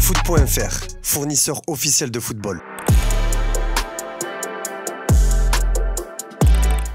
Foot.fr, fournisseur officiel de football.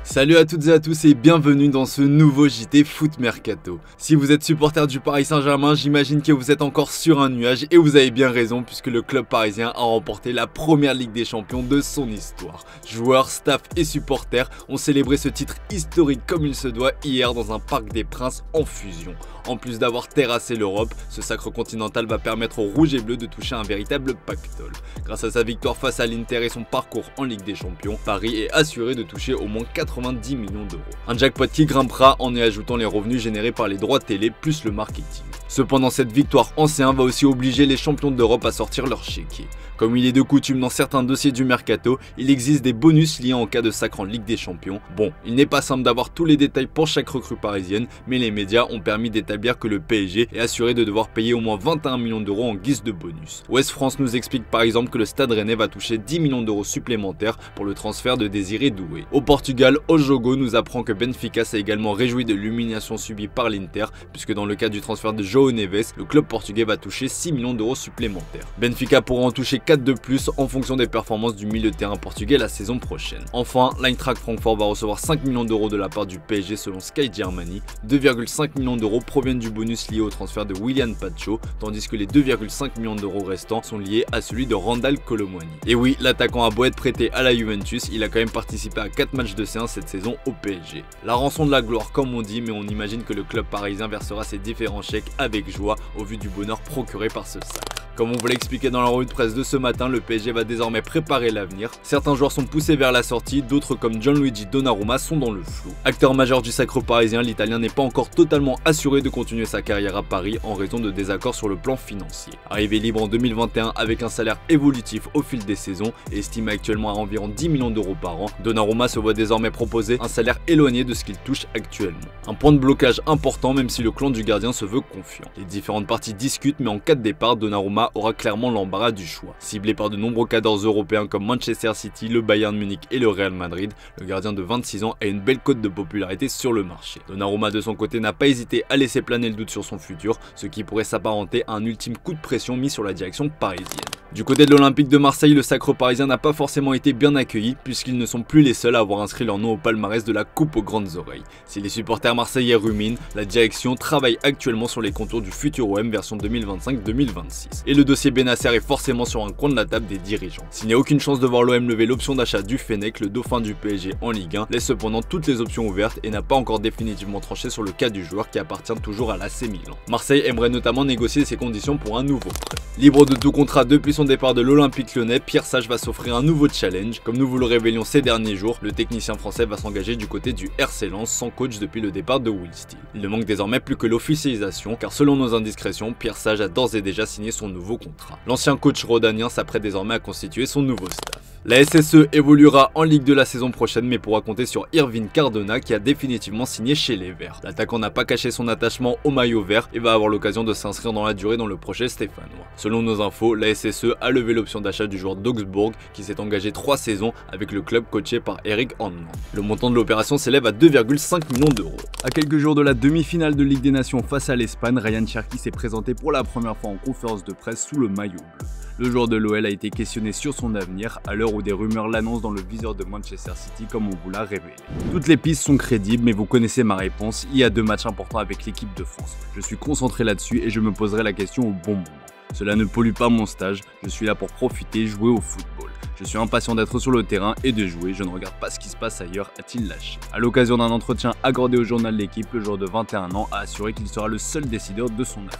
Salut à toutes et à tous et bienvenue dans ce nouveau JT Foot Mercato. Si vous êtes supporter du Paris Saint-Germain, j'imagine que vous êtes encore sur un nuage et vous avez bien raison puisque le club parisien a remporté la première Ligue des Champions de son histoire. Joueurs, staff et supporters ont célébré ce titre historique comme il se doit hier dans un Parc des Princes en fusion. En plus d'avoir terrassé l'Europe, ce sacre continental va permettre aux Rouges et Bleus de toucher un véritable pactole. Grâce à sa victoire face à l'Inter et son parcours en Ligue des Champions, Paris est assuré de toucher au moins 90 millions d'euros. Un jackpot qui grimpera en y ajoutant les revenus générés par les droits télé plus le marketing. Cependant, cette victoire en C1 va aussi obliger les champions d'Europe à sortir leur chéquier. Comme il est de coutume dans certains dossiers du mercato, il existe des bonus liés en cas de sacre en Ligue des Champions. Bon, il n'est pas simple d'avoir tous les détails pour chaque recrue parisienne, mais les médias ont permis d'établir que le PSG est assuré de devoir payer au moins 21 millions d'euros en guise de bonus. Ouest France nous explique par exemple que le Stade Rennais va toucher 10 millions d'euros supplémentaires pour le transfert de Désiré Doué. Au Portugal, Ojogo nous apprend que Benfica s'est également réjoui de l'humiliation subie par l'Inter, puisque dans le cas du transfert de João Neves, le club portugais va toucher 6 millions d'euros supplémentaires. Benfica pourra en toucher 4 de plus en fonction des performances du milieu de terrain portugais la saison prochaine. Enfin, l'Eintracht Francfort va recevoir 5 millions d'euros de la part du PSG selon Sky Germany. 2,5 millions d'euros proviennent du bonus lié au transfert de Willian Pacho, tandis que les 2,5 millions d'euros restants sont liés à celui de Randal Kolo Muani. Et oui, l'attaquant a beau être prêté à la Juventus, il a quand même participé à 4 matchs de C1 cette saison au PSG. La rançon de la gloire comme on dit, mais on imagine que le club parisien versera ses différents chèques avec joie au vu du bonheur procuré par ce sacre. Comme on vous l'a expliqué dans la revue de presse de ce matin, le PSG va désormais préparer l'avenir. Certains joueurs sont poussés vers la sortie, d'autres comme Gianluigi Donnarumma sont dans le flou. Acteur majeur du sacre parisien, l'Italien n'est pas encore totalement assuré de continuer sa carrière à Paris en raison de désaccords sur le plan financier. Arrivé libre en 2021 avec un salaire évolutif au fil des saisons et estimé actuellement à environ 10 millions d'euros par an, Donnarumma se voit désormais proposer un salaire éloigné de ce qu'il touche actuellement. Un point de blocage important même si le clan du gardien se veut confiant. Les différentes parties discutent mais en cas de départ, Donnarumma aura clairement l'embarras du choix. Ciblé par de nombreux cadors européens comme Manchester City, le Bayern Munich et le Real Madrid, le gardien de 26 ans a une belle cote de popularité sur le marché. Donnarumma de son côté n'a pas hésité à laisser planer le doute sur son futur, ce qui pourrait s'apparenter à un ultime coup de pression mis sur la direction parisienne. Du côté de l'Olympique de Marseille, le sacre parisien n'a pas forcément été bien accueilli puisqu'ils ne sont plus les seuls à avoir inscrit leur nom au palmarès de la coupe aux grandes oreilles. Si les supporters marseillais ruminent, la direction travaille actuellement sur les contours du futur OM version 2025-2026. Et le dossier Benasser est forcément sur un coin de la table des dirigeants. S'il n'y a aucune chance de voir l'OM lever l'option d'achat du Fennec, le dauphin du PSG en Ligue 1 laisse cependant toutes les options ouvertes et n'a pas encore définitivement tranché sur le cas du joueur qui appartient toujours à l'AC Milan. Marseille aimerait notamment négocier ses conditions pour un nouveau prêt. Libre de tout contrat depuis son départ de l'Olympique Lyonnais, Pierre Sage va s'offrir un nouveau challenge. Comme nous vous le révélions ces derniers jours, le technicien français va s'engager du côté du RC Lens sans coach depuis le départ de Will Steele. Il ne manque désormais plus que l'officialisation car selon nos indiscrétions, Pierre Sage a d'ores et déjà signé son nouveau contrat. L'ancien coach rhodanien s'apprête désormais à constituer son nouveau staff. La SSE évoluera en Ligue 2 la saison prochaine mais pourra compter sur Irvine Cardona qui a définitivement signé chez les Verts. L'attaquant n'a pas caché son attachement au maillot vert et va avoir l'occasion de s'inscrire dans la durée dans le projet stéphanois. Selon nos infos, la SSE a levé l'option d'achat du joueur d'Augsbourg qui s'est engagé 3 saisons avec le club coaché par Eric Handmann. Le montant de l'opération s'élève à 2,5 millions d'euros. À quelques jours de la demi-finale de Ligue des Nations face à l'Espagne, Ryan Cherki s'est présenté pour la première fois en conférence de presse sous le maillot bleu. Le joueur de l'OL a été questionné sur son avenir à l'heure où des rumeurs l'annoncent dans le viseur de Manchester City comme on vous l'a révélé. Toutes les pistes sont crédibles mais vous connaissez ma réponse, il y a 2 matchs importants avec l'équipe de France. Je suis concentré là-dessus et je me poserai la question au bon moment. Cela ne pollue pas mon stage, je suis là pour profiter, jouer au football. Je suis impatient d'être sur le terrain et de jouer, je ne regarde pas ce qui se passe ailleurs, a-t-il lâché. À l'occasion d'un entretien accordé au journal L'Équipe, le joueur de 21 ans a assuré qu'il sera le seul décideur de son avenir.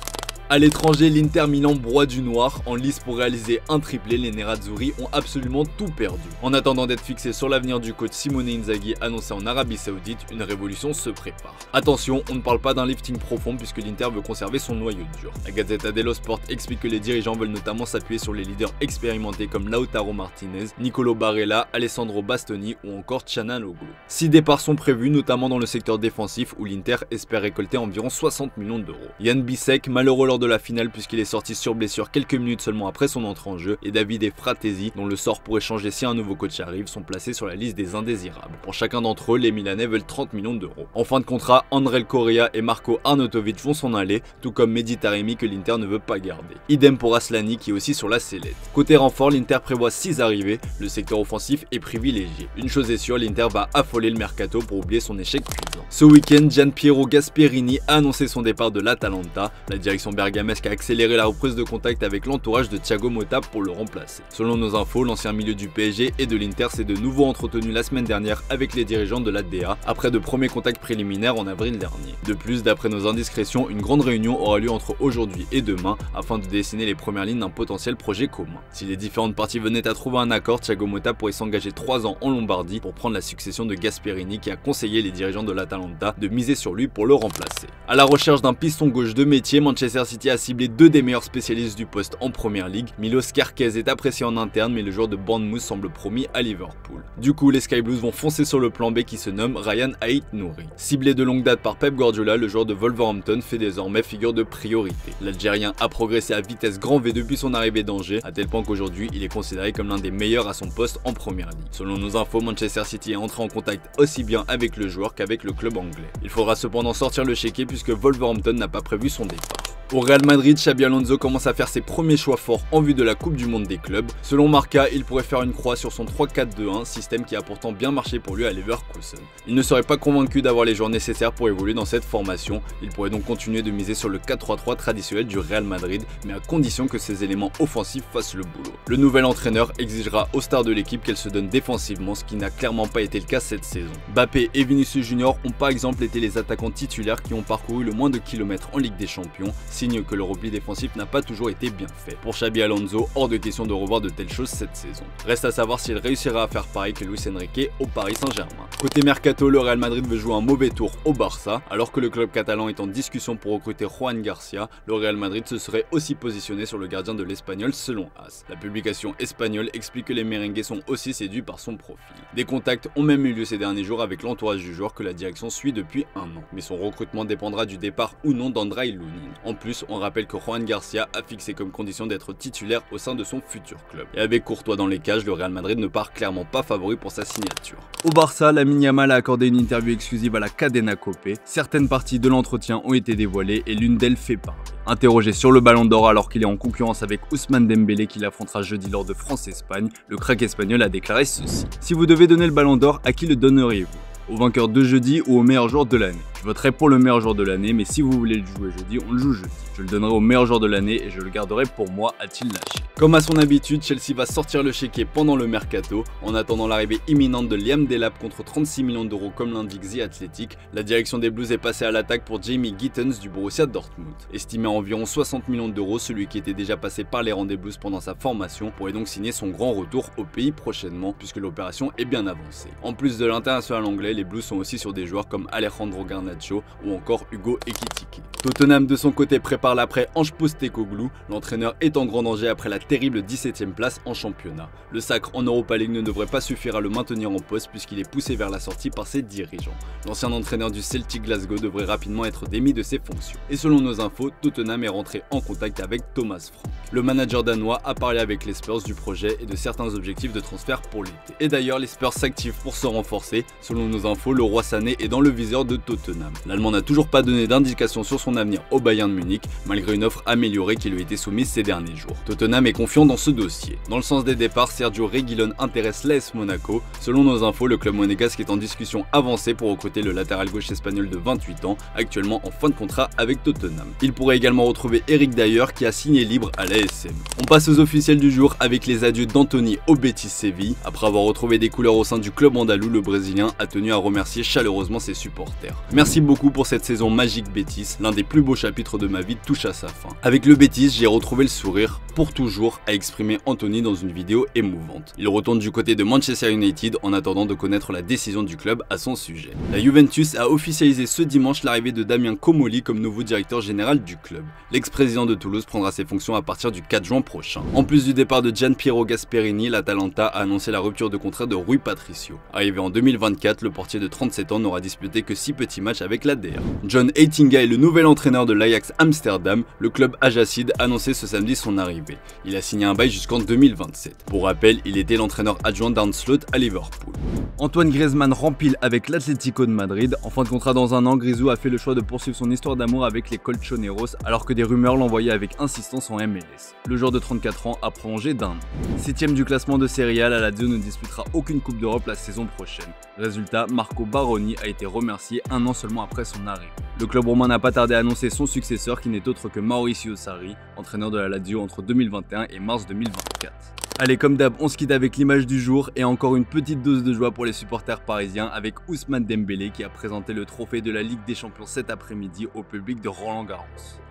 À l'étranger, l'Inter Milan broie du noir. En lice pour réaliser un triplé, les Nerazzurri ont absolument tout perdu. En attendant d'être fixés sur l'avenir du coach Simone Inzaghi annoncé en Arabie Saoudite, une révolution se prépare. Attention, on ne parle pas d'un lifting profond puisque l'Inter veut conserver son noyau dur. La Gazzetta dello Sport explique que les dirigeants veulent notamment s'appuyer sur les leaders expérimentés comme Lautaro Martinez, Nicolo Barella, Alessandro Bastoni ou encore Çalhanoğlu. 6 départs sont prévus, notamment dans le secteur défensif où l'Inter espère récolter environ 60 millions d'euros. Jan Bisek, malheureux lors de la finale puisqu'il est sorti sur blessure quelques minutes seulement après son entrée en jeu, et Davide Fratesi, dont le sort pourrait changer si un nouveau coach arrive, sont placés sur la liste des indésirables. Pour chacun d'entre eux, les Milanais veulent 30 millions d'euros. En fin de contrat, André Correa et Marco Arnautovic vont s'en aller, tout comme Mehdi Taremi que l'Inter ne veut pas garder. Idem pour Aslani qui est aussi sur la sellette. Côté renfort, l'Inter prévoit 6 arrivées, le secteur offensif est privilégié. Une chose est sûre, l'Inter va affoler le mercato pour oublier son échec cuisant. Ce week-end, Gianpiero Gasperini a annoncé son départ de l'Atalanta. La direction bergamesque a accéléré la reprise de contact avec l'entourage de Thiago Motta pour le remplacer. Selon nos infos, l'ancien milieu du PSG et de l'Inter s'est de nouveau entretenu la semaine dernière avec les dirigeants de l'ADA après de premiers contacts préliminaires en avril dernier. De plus, d'après nos indiscrétions, une grande réunion aura lieu entre aujourd'hui et demain afin de dessiner les premières lignes d'un potentiel projet commun. Si les différentes parties venaient à trouver un accord, Thiago Motta pourrait s'engager 3 ans en Lombardie pour prendre la succession de Gasperini qui a conseillé les dirigeants de l'Atalanta de miser sur lui pour le remplacer. À la recherche d'un piston gauche de métier, Manchester City a ciblé 2 des meilleurs spécialistes du poste en première ligue. Milos Kerkez est apprécié en interne, mais le joueur de Bournemouth semble promis à Liverpool. Du coup, les Sky Blues vont foncer sur le plan B qui se nomme Ryan Ait-Nouri. Ciblé de longue date par Pep Guardiola, le joueur de Wolverhampton fait désormais figure de priorité. L'Algérien a progressé à vitesse grand V depuis son arrivée d'Angers, à tel point qu'aujourd'hui il est considéré comme l'un des meilleurs à son poste en première ligue. Selon nos infos, Manchester City est entré en contact aussi bien avec le joueur qu'avec le club anglais. Il faudra cependant sortir le chéquier puisque Wolverhampton n'a pas prévu son départ. Au Real Madrid, Xabi Alonso commence à faire ses premiers choix forts en vue de la Coupe du Monde des clubs. Selon Marca, il pourrait faire une croix sur son 3-4-2-1, système qui a pourtant bien marché pour lui à Leverkusen. Il ne serait pas convaincu d'avoir les joueurs nécessaires pour évoluer dans cette formation. Il pourrait donc continuer de miser sur le 4-3-3 traditionnel du Real Madrid, mais à condition que ses éléments offensifs fassent le boulot. Le nouvel entraîneur exigera aux stars de l'équipe qu'elles se donnent défensivement, ce qui n'a clairement pas été le cas cette saison. Mbappé et Vinicius Junior ont par exemple été les attaquants titulaires qui ont parcouru le moins de kilomètres en Ligue des Champions, signe que le repli défensif n'a pas toujours été bien fait. Pour Xabi Alonso, hors de question de revoir de telles choses cette saison. Reste à savoir s'il réussira à faire pareil que Luis Enrique au Paris Saint-Germain. Côté mercato, le Real Madrid veut jouer un mauvais tour au Barça. Alors que le club catalan est en discussion pour recruter Juan Garcia, le Real Madrid se serait aussi positionné sur le gardien de l'Espagnol selon AS. La publication espagnole explique que les merengues sont aussi séduits par son profil. Des contacts ont même eu lieu ces derniers jours avec l'entourage du joueur que la direction suit depuis un an. Mais son recrutement dépendra du départ ou non d'Andrei Lunin. En plus, on rappelle que Juan Garcia a fixé comme condition d'être titulaire au sein de son futur club. Et avec Courtois dans les cages, le Real Madrid ne part clairement pas favori pour sa signature. Au Barça, Lamine Yamal a accordé une interview exclusive à la Cadena Copé. Certaines parties de l'entretien ont été dévoilées et l'une d'elles fait parler. Interrogé sur le Ballon d'Or alors qu'il est en concurrence avec Ousmane Dembélé qui l'affrontera jeudi lors de France-Espagne, le crack espagnol a déclaré ceci. Si vous devez donner le Ballon d'Or, à qui le donneriez-vous? Au vainqueur de jeudi ou au meilleur joueur de l'année? Je voterai pour le meilleur joueur de l'année, mais si vous voulez le jouer jeudi, on le joue jeudi. Je le donnerai au meilleur joueur de l'année et je le garderai pour moi, a-t-il lâché. Comme à son habitude, Chelsea va sortir le chéquier pendant le mercato. En attendant l'arrivée imminente de Liam Delap contre 36 millions d'euros comme l'indique The Athletic, la direction des Blues est passée à l'attaque pour Jamie Gittens du Borussia Dortmund. Estimé à environ 60 millions d'euros, celui qui était déjà passé par les rangs des Blues pendant sa formation pourrait donc signer son grand retour au pays prochainement puisque l'opération est bien avancée. En plus de l'international anglais, les Blues sont aussi sur des joueurs comme Alejandro Garnacho ou encore Hugo Ekitike. Tottenham de son côté prépare l'après Ange Postecoglou, l'entraîneur est en grand danger après la terrible 17e place en championnat. Le sacre en Europa League ne devrait pas suffire à le maintenir en poste puisqu'il est poussé vers la sortie par ses dirigeants. L'ancien entraîneur du Celtic Glasgow devrait rapidement être démis de ses fonctions. Et selon nos infos, Tottenham est rentré en contact avec Thomas Frank. Le manager danois a parlé avec les Spurs du projet et de certains objectifs de transfert pour l'été. Et d'ailleurs, les Spurs s'activent pour se renforcer. Selon nos infos, le roi Sané est dans le viseur de Tottenham. L'Allemand n'a toujours pas donné d'indication sur son avenir au Bayern de Munich, malgré une offre améliorée qui lui a été soumise ces derniers jours. Tottenham est confiant dans ce dossier. Dans le sens des départs, Sergio Reguilón intéresse l'AS Monaco. Selon nos infos, le club monégasque est en discussion avancée pour recruter le latéral gauche espagnol de 28 ans, actuellement en fin de contrat avec Tottenham. Il pourrait également retrouver Eric Dyer qui a signé libre à l'ASM. On passe aux officiels du jour avec les adieux d'Anthony au Betis Séville. Après avoir retrouvé des couleurs au sein du club andalou, le Brésilien a tenu à remercier chaleureusement ses supporters. Merci beaucoup pour cette saison magique Betis, l'un des plus beaux chapitres de ma vie touche à sa fin. Avec le Betis, j'ai retrouvé le sourire pour toujours, a exprimé Anthony dans une vidéo émouvante. Il retourne du côté de Manchester United en attendant de connaître la décision du club à son sujet. La Juventus a officialisé ce dimanche l'arrivée de Damien Comolli comme nouveau directeur général du club. L'ex-président de Toulouse prendra ses fonctions à partir du 4 juin prochain. En plus du départ de Gianpiero Gasperini, l'Atalanta a annoncé la rupture de contrat de Rui Patricio. Arrivé en 2024, le portier de 37 ans n'aura disputé que 6 petits matchs match avec l'ADR. John Heitinga est le nouvel entraîneur de l'Ajax Amsterdam. Le club Ajaxide a annoncé ce samedi son arrivée. Il a signé un bail jusqu'en 2027. Pour rappel, il était l'entraîneur adjoint d'Arne Slot à Liverpool. Antoine Griezmann rempile avec l'Atlético de Madrid. En fin de contrat dans un an, Grisou a fait le choix de poursuivre son histoire d'amour avec les Colchoneros alors que des rumeurs l'envoyaient avec insistance en MLS. Le joueur de 34 ans a prolongé d'un an. 7ème du classement de Serie A, la Lazio ne disputera aucune Coupe d'Europe la saison prochaine. Résultat, Marco Baroni a été remercié un an seulement après son arrivée. Le club romain n'a pas tardé à annoncer son successeur qui n'est autre que Mauricio Sarri, entraîneur de la Lazio entre 2021 et mars 2024. Allez, comme d'hab, on se quitte avec l'image du jour et encore une petite dose de joie pour les supporters parisiens avec Ousmane Dembélé qui a présenté le trophée de la Ligue des Champions cet après-midi au public de Roland-Garros.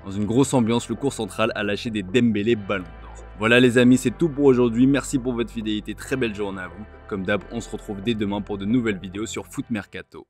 Dans une grosse ambiance, le court central a lâché des Dembélé ballons d'or. Voilà les amis, c'est tout pour aujourd'hui. Merci pour votre fidélité, très belle journée à vous. Comme d'hab, on se retrouve dès demain pour de nouvelles vidéos sur Foot Mercato.